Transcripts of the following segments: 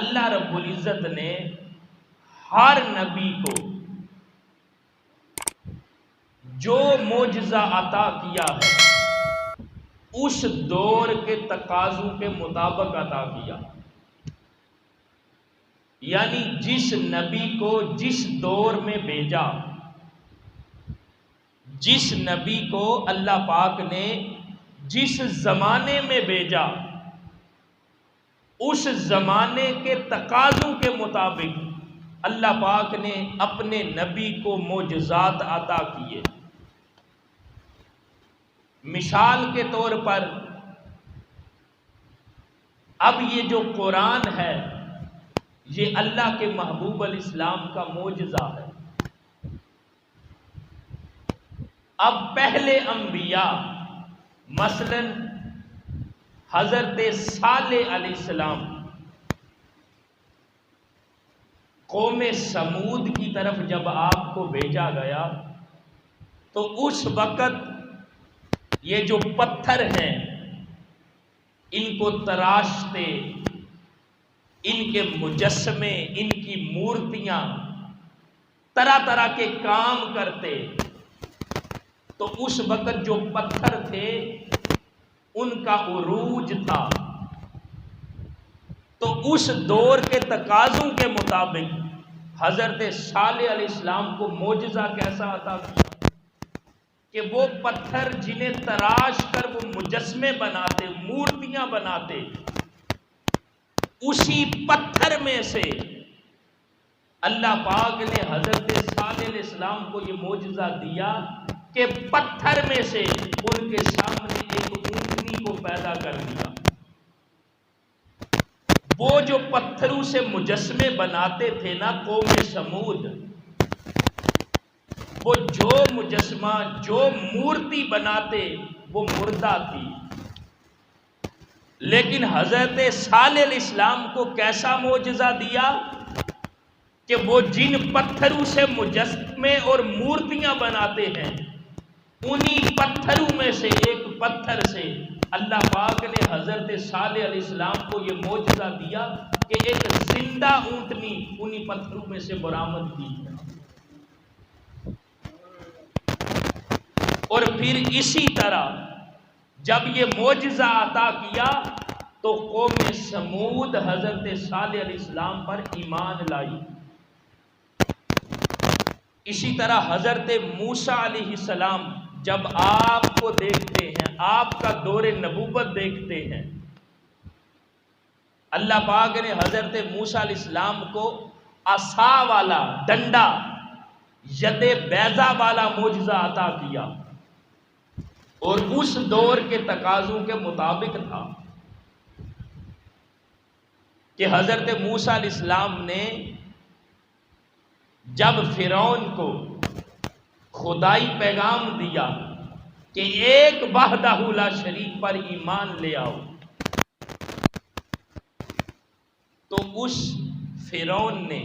اللہ رب العزت نے ہر نبی کو جو معجزہ عطا کیا ہے اس دور کے تقاضوں کے مطابق عطا کیا، یعنی جس نبی کو جس دور میں بھیجا، جس نبی کو اللہ پاک نے جس زمانے میں بھیجا، اس زمانے کے تقاضوں کے مطابق اللہ پاک نے اپنے نبی کو معجزات عطا کیے۔ مثال کے طور پر اب یہ جو قرآن ہے یہ اللہ کے محبوب علیہ السلام کا معجزہ ہے۔ اب پہلے انبیاء مثلا حضرت صالح علیہ السلام قوم سمود کی طرف جب آپ کو بھیجا گیا تو اس وقت یہ جو پتھر ہیں ان کو تراشتے، ان کے مجسمے، ان کی مورتیاں، طرح طرح کے کام کرتے، تو اس وقت جو پتھر تھے ان کا عروج تھا، تو اس دور کے تقاضوں کے مطابق حضرت صالح علیہ السلام کو معجزہ کیسا عطا کیا کہ وہ پتھر جنہیں تراش کر وہ مجسمے بناتے، مورتیاں بناتے، اسی پتھر میں سے اللہ پاک نے حضرت صالح علیہ السلام کو یہ معجزہ دیا کہ پتھر میں سے ان کے سامنے ایک اونٹنی کو پیدا کر دیا۔ وہ جو پتھروں سے مجسمے بناتے تھے نا قوم سمود، وہ جو مجسمہ، جو مورتی بناتے وہ مردہ تھی، لیکن حضرت صالح علیہ السلام کو کیسا معجزہ دیا کہ وہ جن پتھروں سے مجسمے اور مورتیاں بناتے ہیں انہی پتھروں میں سے ایک پتھر سے اللہ پاک نے حضرت صالح علیہ السلام کو یہ معجزہ دیا کہ ایک زندہ اونٹنی انہی پتھروں میں سے برآمد کی۔ اور پھر اسی طرح جب یہ معجزہ عطا کیا تو قوم سمود حضرت صالح علیہ السلام پر ایمان لائی۔ اسی طرح حضرت موسیٰ علیہ السلام جب آپ کو دیکھتے ہیں، آپ کا دور نبوت دیکھتے ہیں، اللہ پاک نے حضرت موسیٰ علیہ السلام کو عصا والا، ڈنڈا، ید بیضا والا معجزہ عطا کیا، اور اس دور کے تقاضوں کے مطابق تھا کہ حضرت موسیٰ علیہ السلام نے جب فرعون کو خدائی پیغام دیا کہ ایک وحدہ لا شریک پر ایمان لے آؤ، تو اس فرعون نے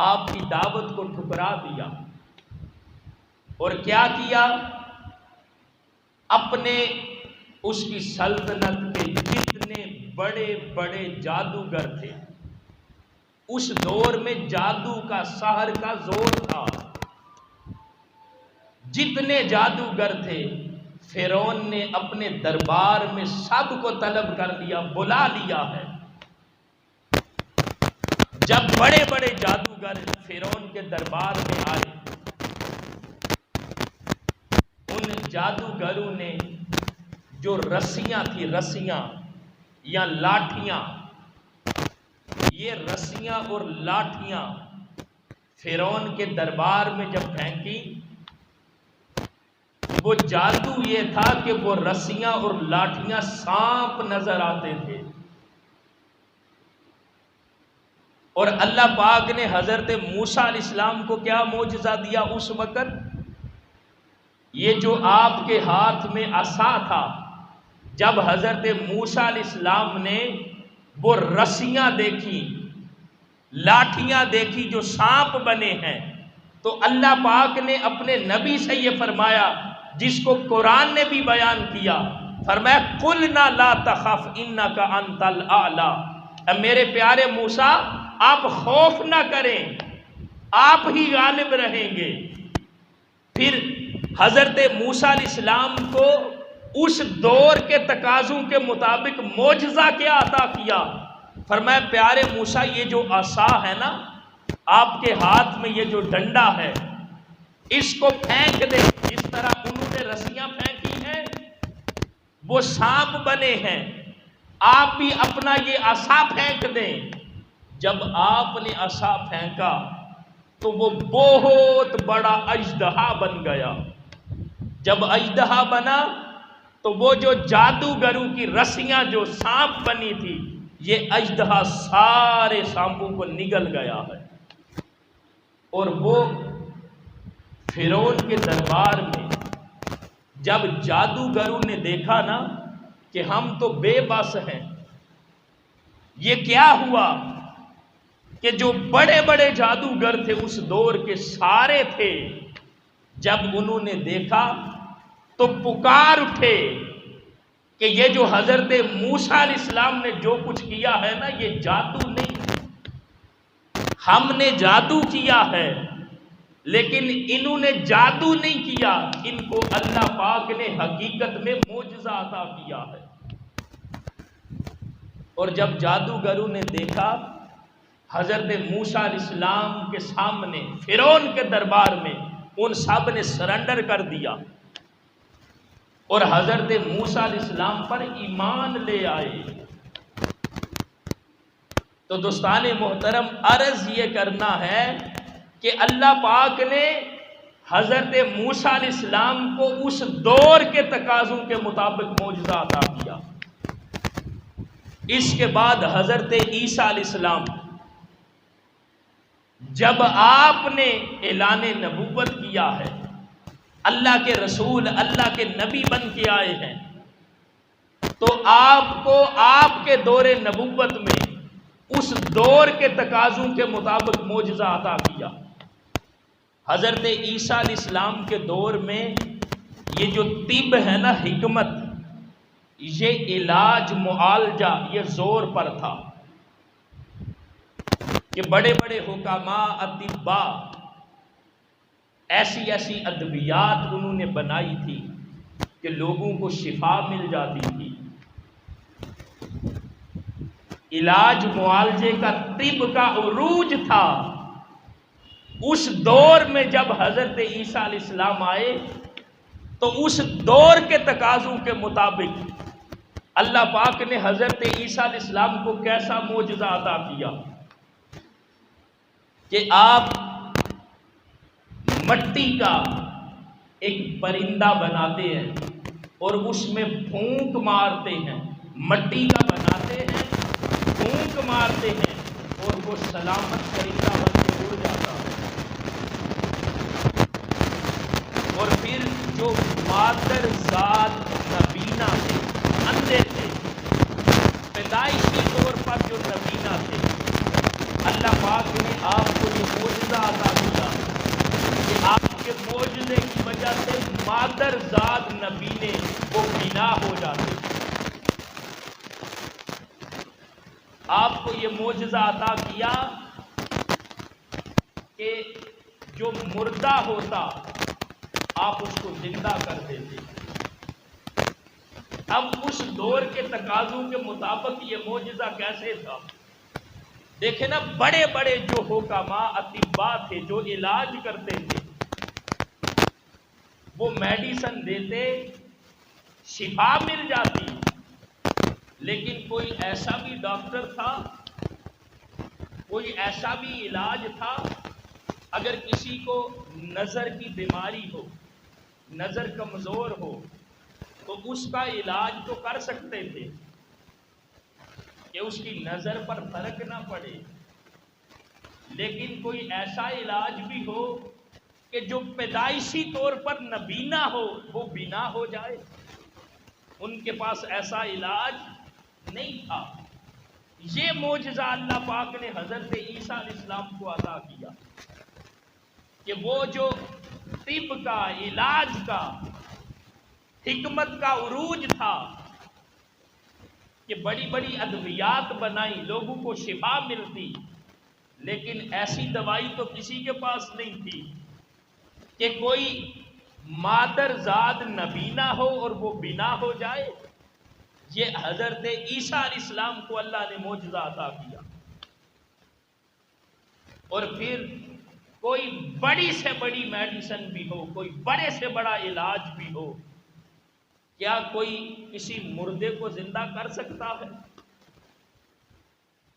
آپ کی دعوت کو ٹھکرا دیا اور کیا کیا؟ اپنے اس کی سلطنت کے جتنے بڑے بڑے جادوگر تھے، اس دور میں جادو کا، سحر کا زور تھا، جتنے جادوگر تھے فرعون نے اپنے دربار میں سب کو طلب کر لیا، بلا لیا ہے۔ جب بڑے بڑے جادوگر فرعون کے دربار میں آئے، ان جادوگروں نے جو رسیاں تھی، رسیاں یا لاٹھیاں، یہ رسیاں اور لاٹھیاں فرعون کے دربار میں جب پھینکی، وہ جادو یہ تھا کہ وہ رسیاں اور لاٹھیاں سانپ نظر آتے تھے، اور اللہ پاک نے حضرت موسیٰ علیہ السلام کو کیا معجزہ دیا اس وقت؟ یہ جو آپ کے ہاتھ میں عصا تھا، جب حضرت موسیٰ علیہ السلام نے وہ رسیاں دیکھی، لاٹھیاں دیکھی جو سانپ بنے ہیں، تو اللہ پاک نے اپنے نبی سے یہ فرمایا، جس کو قرآن نے بھی بیان کیا، فرمایا قُلْنَا لَا تَخَفْ إِنَّكَ أَنْتَ الْأَعْلَى، میرے پیارے موسیٰ آپ خوف نہ کریں، آپ ہی غالب رہیں گے۔ پھر حضرت موسیٰ علیہ السلام کو اس دور کے تقاضوں کے مطابق معجزہ کیا عطا کیا؟ فرمایا پیارے موسیٰ یہ جو عصا ہے نا آپ کے ہاتھ میں، یہ جو ڈنڈا ہے اس کو پھینک دیں، جس طرح انہوں نے رسیاں پھینکی ہیں وہ سانپ بنے ہیں، آپ بھی اپنا یہ عصا پھینک دیں۔ جب آپ نے عصا پھینکا تو وہ بہت بڑا اژدہا بن گیا۔ جب اژدہا بنا تو وہ جو جادوگروں کی رسیاں جو سانپ بنی تھی، یہ اژدہا سارے سانپوں کو نگل گیا ہے۔ اور وہ فرعون کے دربار میں جب جادوگروں نے دیکھا نا کہ ہم تو بے بس ہیں، یہ کیا ہوا کہ جو بڑے بڑے جادوگر تھے اس دور کے سارے تھے، جب انہوں نے دیکھا تو پکار اٹھے کہ یہ جو حضرت موسیٰ علیہ السلام نے جو کچھ کیا ہے نا یہ جادو نہیں، ہم نے جادو کیا ہے، لیکن انہوں نے جادو نہیں کیا، ان کو اللہ پاک نے حقیقت میں معجزہ عطا کیا ہے۔ اور جب جادوگروں نے دیکھا حضرت موسیٰ علیہ السلام کے سامنے فرعون کے دربار میں، ان سب نے سرنڈر کر دیا اور حضرت موسیٰ علیہ السلام پر ایمان لے آئے۔ تو دوستان محترم عرض یہ کرنا ہے کہ اللہ پاک نے حضرت موسیٰ علیہ السلام کو اس دور کے تقاضوں کے مطابق معجزہ عطا کیا۔ اس کے بعد حضرت عیسیٰ علیہ السلام جب آپ نے اعلان نبوت کیا ہے، اللہ کے رسول اللہ کے نبی بن کے آئے ہیں، تو آپ کو آپ کے دور نبوت میں اس دور کے تقاضوں کے مطابق معجزہ عطا کیا۔ حضرت عیسیٰ علیہ السلام کے دور میں یہ جو طب ہے نا، حکمت، یہ علاج معالجہ یہ زور پر تھا کہ بڑے بڑے حکماء اطباء ایسی ایسی ادویات انہوں نے بنائی تھی کہ لوگوں کو شفا مل جاتی تھی۔ علاج معالجے کا طب کا عروج تھا۔ اس دور میں جب حضرت عیسیٰ علیہ السلام آئے تو اس دور کے تقاضوں کے مطابق اللہ پاک نے حضرت عیسیٰ علیہ السلام کو کیسا معجزہ عطا کیا کہ آپ مٹی کا ایک پرندہ بناتے ہیں اور اس میں پھونک مارتے ہیں، مٹی کا بناتے ہیں، پھونک مارتے ہیں اور وہ سلامت پرندہ بن کے اڑ جاتا ہے۔ اور پھر جو مادر ذات نبینا تھے، اندھے تھے، پیدائشی طور پر جو نبینا تھے، اللہ پاک نے آپ کو یہ معجزہ عطا کیا کہ آپ کے معجزے کی وجہ سے مادر ذات نبینے وہ بینا ہو جاتے۔ آپ کو یہ معجزہ عطا کیا کہ جو مردہ ہوتا آپ اس کو زندہ کر دیتے۔ اب اس دور کے تقاضوں کے مطابق یہ معجزہ کیسے تھا؟ دیکھیں نا، بڑے بڑے جو حکماء اطباء تھے جو علاج کرتے تھے، وہ میڈیسن دیتے، شفا مل جاتی، لیکن کوئی ایسا بھی ڈاکٹر تھا، کوئی ایسا بھی علاج تھا، اگر کسی کو نظر کی بیماری ہو، نظر کمزور ہو تو اس کا علاج تو کر سکتے تھے کہ اس کی نظر پر فرق نہ پڑے، لیکن کوئی ایسا علاج بھی ہو کہ جو پیدائشی طور پر نبینا ہو وہ بینا ہو جائے، ان کے پاس ایسا علاج نہیں تھا۔ یہ معجزہ اللہ پاک نے حضرت عیسیٰ علیہ السلام کو عطا کیا کہ وہ جو طب کا، علاج کا، حکمت کا عروج تھا، کہ بڑی بڑی ادویات بنائی، لوگوں کو شفا ملتی، لیکن ایسی دوائی تو کسی کے پاس نہیں تھی کہ کوئی مادر زاد نبینا ہو اور وہ بنا ہو جائے۔ یہ حضرت عیسیٰ علیہ السلام کو اللہ نے معجزہ عطا کیا۔ اور پھر کوئی بڑی سے بڑی میڈیسن بھی ہو، کوئی بڑے سے بڑا علاج بھی ہو، کیا کوئی کسی مردے کو زندہ کر سکتا ہے؟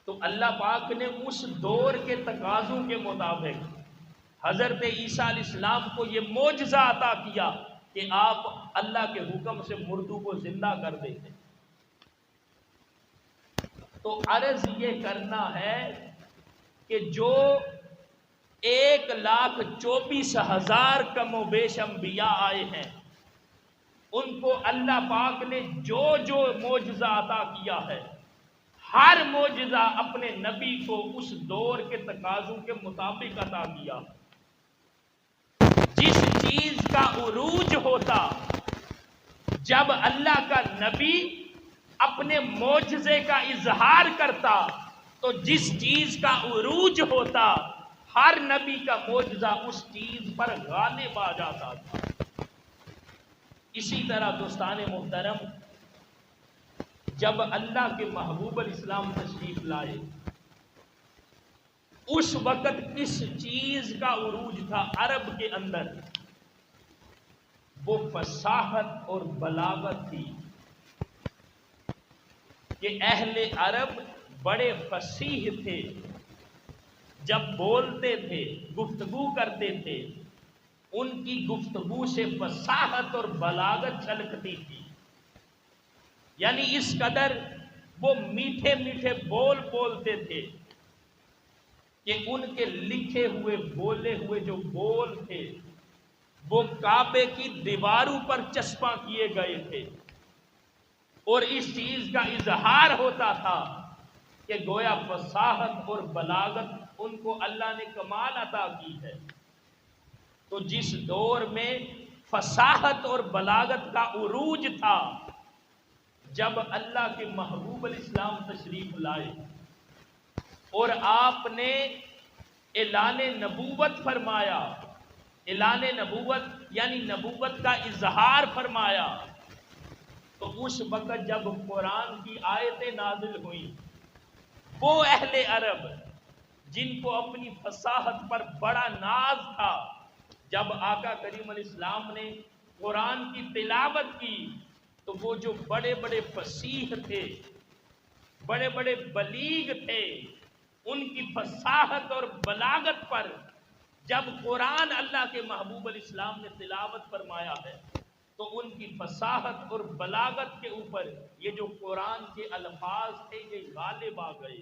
تو اللہ پاک نے اس دور کے تقاضوں کے مطابق حضرت عیسیٰ علیہ السلام کو یہ معجزہ عطا کیا کہ آپ اللہ کے حکم سے مردوں کو زندہ کر دیتے۔ تو عرض یہ کرنا ہے کہ جو 1,24,000 کم و بیش انبیاء آئے ہیں، ان کو اللہ پاک نے جو جو معجزہ عطا کیا ہے، ہر معجزہ اپنے نبی کو اس دور کے تقاضوں کے مطابق عطا کیا۔ جس چیز کا عروج ہوتا، جب اللہ کا نبی اپنے معجزے کا اظہار کرتا، تو جس چیز کا عروج ہوتا، ہر نبی کا معجزہ اس چیز پر غالب آ جاتا تھا۔ اسی طرح دوستان محترم، جب اللہ کے محبوب علیہ السلام تشریف لائے، اس وقت کس چیز کا عروج تھا عرب کے اندر؟ وہ فصاحت اور بلاغت تھی کہ اہل عرب بڑے فصیح تھے، جب بولتے تھے، گفتگو کرتے تھے، ان کی گفتگو سے فصاحت اور بلاغت چھلکتی تھی۔ یعنی اس قدر وہ میٹھے میٹھے بول بولتے تھے کہ ان کے لکھے ہوئے بولے ہوئے جو بول تھے وہ کعبے کی دیواروں پر چسپاں کیے گئے تھے، اور اس چیز کا اظہار ہوتا تھا کہ گویا فصاحت اور بلاغت ان کو اللہ نے کمال عطا کی ہے۔ تو جس دور میں فصاحت اور بلاغت کا عروج تھا، جب اللہ کے محبوب علیہ السلام تشریف لائے اور آپ نے اعلان نبوت فرمایا، اعلان نبوت یعنی نبوت کا اظہار فرمایا، تو اس وقت جب قرآن کی آیتیں نازل ہوئیں، وہ اہل عرب جن کو اپنی فصاحت پر بڑا ناز تھا، جب آقا کریم علیہ السلام نے قرآن کی تلاوت کی، تو وہ جو بڑے بڑے فصیح تھے، بڑے بڑے بلیغ تھے، ان کی فصاحت اور بلاغت پر جب قرآن اللہ کے محبوب علیہ السلام نے تلاوت فرمایا ہے، تو ان کی فصاحت اور بلاغت کے اوپر یہ جو قرآن کے الفاظ تھے یہ غالب آ گئے۔